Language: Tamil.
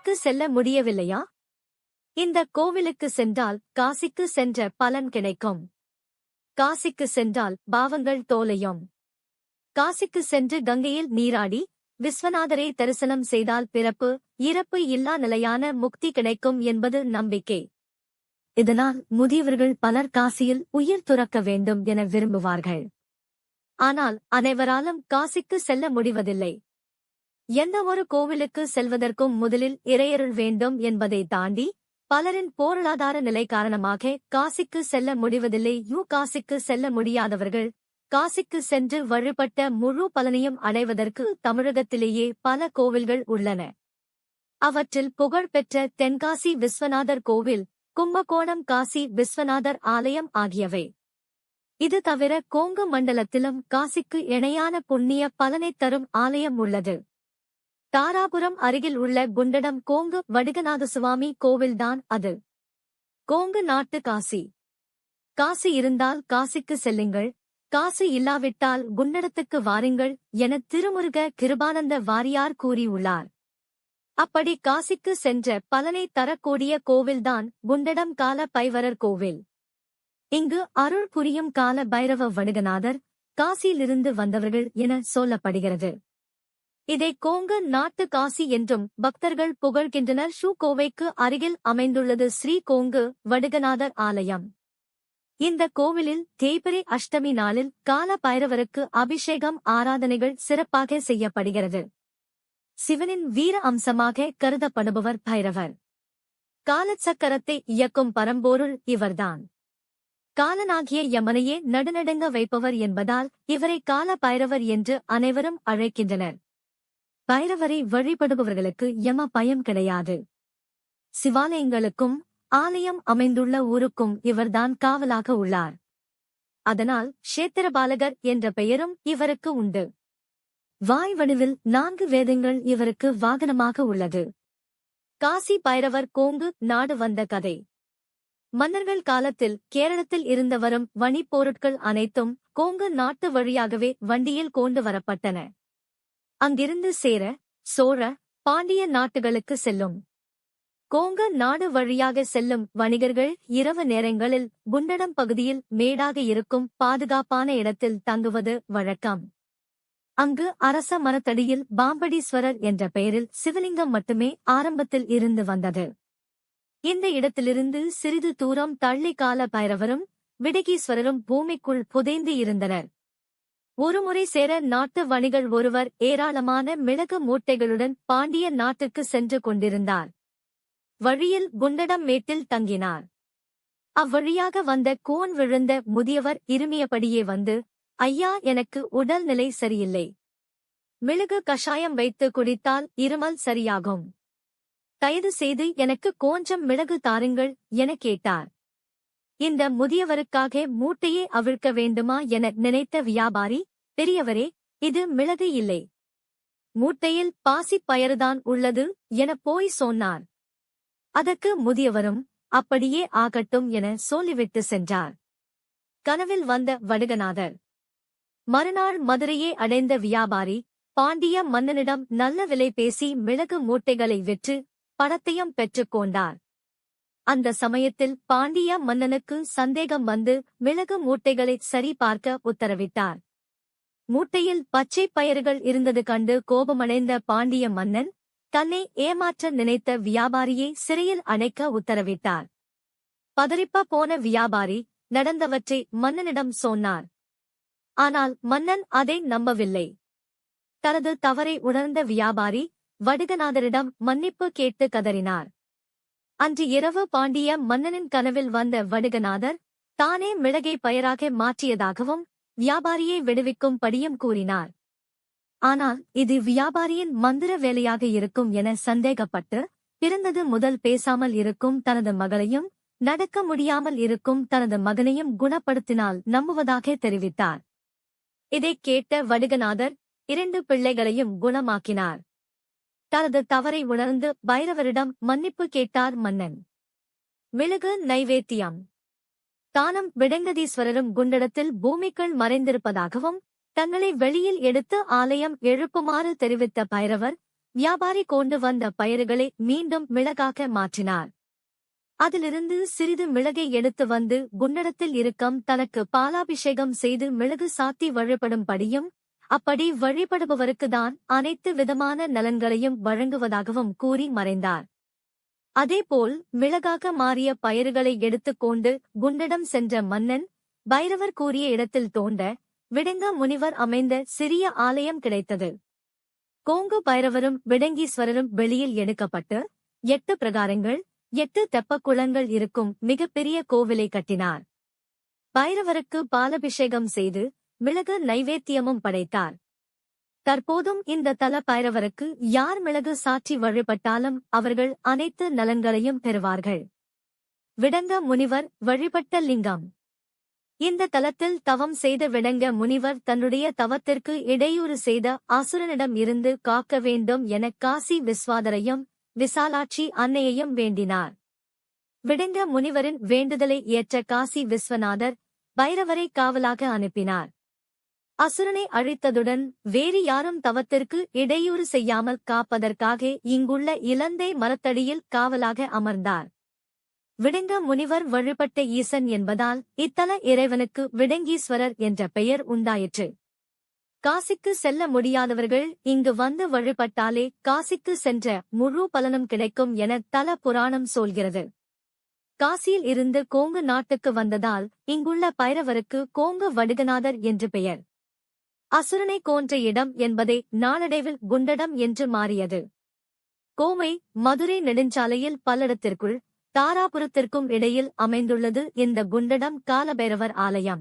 காசிக்கு செல்ல முடியவில்லையா? இந்த கோவிலுக்கு சென்றால் காசிக்கு சென்ற பலன் கிடைக்கும். காசிக்கு சென்றால் பாவங்கள் தோலையும். காசிக்கு சென்று கங்கையில் நீராடி விஸ்வநாதரை தரிசனம் செய்தால் பிறப்பு இறப்பு இல்லா நிலையான முக்தி கிடைக்கும் என்பது நம்பிக்கை. இதனால் முதியவர்கள் பலர் காசியில் உயிர் துறக்க வேண்டும் என விரும்புவார்கள். ஆனால் அனைவராலும் காசிக்கு செல்ல முடிவதில்லை. எந்த ஒரு கோவிலுக்கு செல்வதற்கும் முதலில் இறையருள் வேண்டும் என்பதை தாண்டி பலரின் பொருளாதார நிலை காரணமாக காசிக்கு செல்ல முடிவதில்லை. காசிக்கு செல்ல முடியாதவர்கள் காசிக்கு சென்று வழிபட்ட முழு பலனையும் அடைவதற்கு தமிழகத்திலேயே பல கோவில்கள் உள்ளன. அவற்றில் புகழ்பெற்ற தென்காசி விஸ்வநாதர் கோவில், கும்பகோணம் காசி விஸ்வநாதர் ஆலயம் ஆகியவை. இது தவிர கொங்கு மண்டலத்திலும் காசிக்கு இணையான புண்ணிய பலனைத் தரும் ஆலயம் உள்ளது. தாராபுரம் அருகில் உள்ள குண்டடம் கோங்கு வடுகநாதசுவாமி கோவில்தான் அது. கோங்கு நாட்டு காசி. காசி இருந்தால் காசிக்கு செல்லுங்கள், காசு இல்லாவிட்டால் குண்டடத்துக்கு வாருங்கள் என திருமுருக கிருபானந்த வாரியார் கூறியுள்ளார். அப்படி காசிக்கு சென்ற பலனை தரக்கூடிய கோவில்தான் குண்டடம் கால பைவரர் கோவில். இங்கு அருள் புரியும் கால பைரவ வடுகநாதர் காசியிலிருந்து வந்தவர்கள் என சொல்லப்படுகிறது. இதை கோங்கு நாட்டு காசி என்றும் பக்தர்கள் புகழ்கின்றனர். கோவைக்கு அருகில் அமைந்துள்ளது ஸ்ரீ கோங்கு வடுகநாதர் ஆலயம். இந்த கோவிலில் தேய்பிறை அஷ்டமி நாளில் கால பைரவருக்கு அபிஷேகம் ஆராதனைகள் சிறப்பாக செய்யப்படுகிறது. சிவனின் வீர அம்சமாக கருதப்படுபவர் பைரவர். காலச்சக்கரத்தை இயக்கும் பரம்பொருள் இவர்தான். காலனாகிய யமனையே நடுநடுங்க வைப்பவர் என்பதால் இவரை கால பைரவர் என்று அனைவரும் அழைக்கின்றனர். பைரவரை வழிபடுபவர்களுக்கு யம பயம் கிடையாது. சிவாலயங்களுக்கும் ஆலயம் அமைந்துள்ள ஊருக்கும் இவர்தான் காவலாக உள்ளார். அதனால் க்ஷேத்திரபாலகர் என்ற பெயரும் இவருக்கு உண்டு. வாய் வடிவில் 4 வேதங்கள் இவருக்கு வாகனமாக உள்ளது. காசி பைரவர் கோங்கு நாடு வந்த கதை. மன்னர்கள் காலத்தில் கேரளத்தில் இருந்து வரும் வணிப் பொருட்கள் அனைத்தும் கோங்கு நாட்டு வழியாகவே வண்டியில் கொண்டு வரப்பட்டன. அங்கிருந்து சேர, சோழ, பாண்டிய நாட்டுகளுக்கு செல்லும். கோங்க நாடு வழியாக செல்லும் வணிகர்கள் இரவு நேரங்களில் குண்டடம் பகுதியில் மேடாக இருக்கும் பாதுகாப்பான இடத்தில் தங்குவது வழக்கம். அங்கு அரச மரத்தடியில் பாம்படீஸ்வரர் என்ற பெயரில் சிவலிங்கம் மட்டுமே ஆரம்பத்தில் இருந்து வந்தது. இந்த இடத்திலிருந்து சிறிது தூரம் தள்ளி கால பைரவரும் விடகீஸ்வரரும் பூமிக்குள் புதைந்து இருந்தனர். ஒருமுறை சேர நாட்டு வணிகர் ஒருவர் ஏராளமான மிளகு மூட்டைகளுடன் பாண்டிய நாட்டுக்கு சென்று கொண்டிருந்தார். வழியில் குண்டடம் மேட்டில் தங்கினார். அவ்வழியாக வந்த கோன் விழுந்த முதியவர் இருமியபடியே வந்து, ஐயா, எனக்கு உடல்நிலை சரியில்லை. மிளகு கஷாயம் வைத்து குடித்தால் இருமல் சரியாகும். தயவு செய்து எனக்கு கொஞ்சம் மிளகு தாருங்கள் என கேட்டார். இந்த முதியவருக்காக மூட்டையே அவிழ்க்க வேண்டுமா என நினைத்த வியாபாரி, பெரியவரே, இது மிளகு இல்லை, மூட்டையில் பாசிப் பயறுதான் உள்ளது என போய் சொன்னார். அதற்கு முதியவரும் அப்படியே ஆகட்டும் என சொல்லிவிட்டு சென்றார். கனவில் வந்த வடுகநாதர். மறுநாள் மதுரையை அடைந்த வியாபாரி பாண்டிய மன்னனிடம் நல்ல விலை பேசி மிளகு மூட்டைகளை விற்று பணத்தையும் பெற்றுக் கொண்டார். அந்த சமயத்தில் பாண்டிய மன்னனுக்கு சந்தேகம் வந்து மிளகு மூட்டைகளை சரி பார்க்க உத்தரவிட்டார். மூட்டையில் பச்சை பயிர்கள் இருந்தது கண்டு கோபமடைந்த பாண்டிய மன்னன் தன்னை ஏமாற்ற நினைத்த வியாபாரியை சிறையில் அடைக்க உத்தரவிட்டார். பதறிப்ப போன வியாபாரி நடந்தவற்றை மன்னனிடம் சொன்னார். ஆனால் மன்னன் அதை நம்பவில்லை. தனது தவறை உணர்ந்த வியாபாரி வடுகநாதரிடம் மன்னிப்பு கேட்டு கதறினார். அன்று இரவு பாண்டிய மன்னனின் கனவில் வந்த வடுகநாதர் தானே மிளகை பயராக மாற்றியதாகவும் வியாபாரியை விடுவிக்கும் படியும் கூறினார். ஆனால் இது வியாபாரியின் மந்திர வேலையாக இருக்கும் என சந்தேகப்பட்டு பிறந்தது முதல் பேசாமல் இருக்கும் தனது மகளையும் நடக்க முடியாமல் இருக்கும் தனது மகனையும் குணப்படுத்தினால் நம்புவதாக தெரிவித்தார். இதைக் கேட்ட வடுகநாதர் 2 பிள்ளைகளையும் குணமாக்கினார். தனது தவறை உணர்ந்து பைரவரிடம் மன்னிப்பு கேட்டார் மன்னன். மிளகு நைவேத்தியம். தானும் விடங்கதீஸ்வரரும் குண்டடத்தில் பூமிக்குள் மறைந்திருப்பதாகவும் தங்களை வெளியில் எடுத்து ஆலயம் எழுப்புமாறு தெரிவித்த பைரவர் வியாபாரி கொண்டு வந்த பயிர்களை மீண்டும் மிளகாக மாற்றினார். அதிலிருந்து சிறிது மிளகை எடுத்து வந்து குண்டடத்தில் இருக்கும் தனக்கு பாலாபிஷேகம் செய்து மிளகு சாத்தி வழிபடும்படியும், அப்படி வழிபடுபவருக்குதான் அனைத்து விதமான நலன்களையும் வழங்குவதாகவும் கூறி மறைந்தார். அதேபோல் மிளகாக மாறிய பயிர்களை எடுத்துக்கொண்டு குண்டடம் சென்ற மன்னன் பைரவர் கூறிய இடத்தில் தோண்ட விடங்க முனிவர் அமைந்த சிறிய ஆலயம் கிடைத்தது. கோங்கு பைரவரும் விடங்கீஸ்வரரும் வெளியில் எடுக்கப்பட்டு 8 பிரகாரங்கள் 8 தெப்பக் குளங்கள் இருக்கும் மிகப்பெரிய கோவிலை கட்டினார். பைரவருக்கு பாலபிஷேகம் செய்து மிளகு நைவேத்தியமும் படைத்தார். தற்போதும் இந்த தல பைரவருக்கு யார் மிளகு சாற்றி வழிபட்டாலும் அவர்கள் அனைத்து நலன்களையும் பெறுவார்கள். விடங்க முனிவர் வழிபட்ட லிங்கம். இந்த தலத்தில் தவம் செய்த விடங்க முனிவர் தன்னுடைய தவத்திற்கு இடையூறு செய்த அசுரனிடம் இருந்து காக்க வேண்டும் என காசி விஸ்வாதரையும் விசாலாட்சி அன்னையையும் வேண்டினார். விடங்க முனிவரின் வேண்டுதலை ஏற்ற காசி விஸ்வநாதர் பைரவரை காவலாக அனுப்பினார். அசுரனை அழித்ததுடன் வேறு யாரும் தவத்திற்கு இடையூறு செய்யாமல் காப்பதற்காக இங்குள்ள இலந்தை மரத்தடியில் காவலாக அமர்ந்தார். விடங்க முனிவர் வழிபட்ட ஈசன் என்பதால் இத்தல இறைவனுக்கு விடங்கீஸ்வரர் என்ற பெயர் உண்டாயிற்று. காசிக்கு செல்ல முடியாதவர்கள் இங்கு வந்து வழிபட்டாலே காசிக்கு சென்ற முழு பலனும் கிடைக்கும் என தல புராணம் சொல்கிறது. காசியில் இருந்து கோங்கு நாட்டுக்கு வந்ததால் இங்குள்ள பைரவருக்கு கோங்கு வடுகநாதர் என்று பெயர். அசுரனை கொன்ற இடம் என்பதை நாளடைவில் குண்டடம் என்று மாறியது. கோமை மதுரை நெடுஞ்சாலையில் பல்லடத்திற்குள் தாராபுரத்திற்கும் இடையில் அமைந்துள்ளது இந்த குண்டடம் காலபைரவர் ஆலயம்.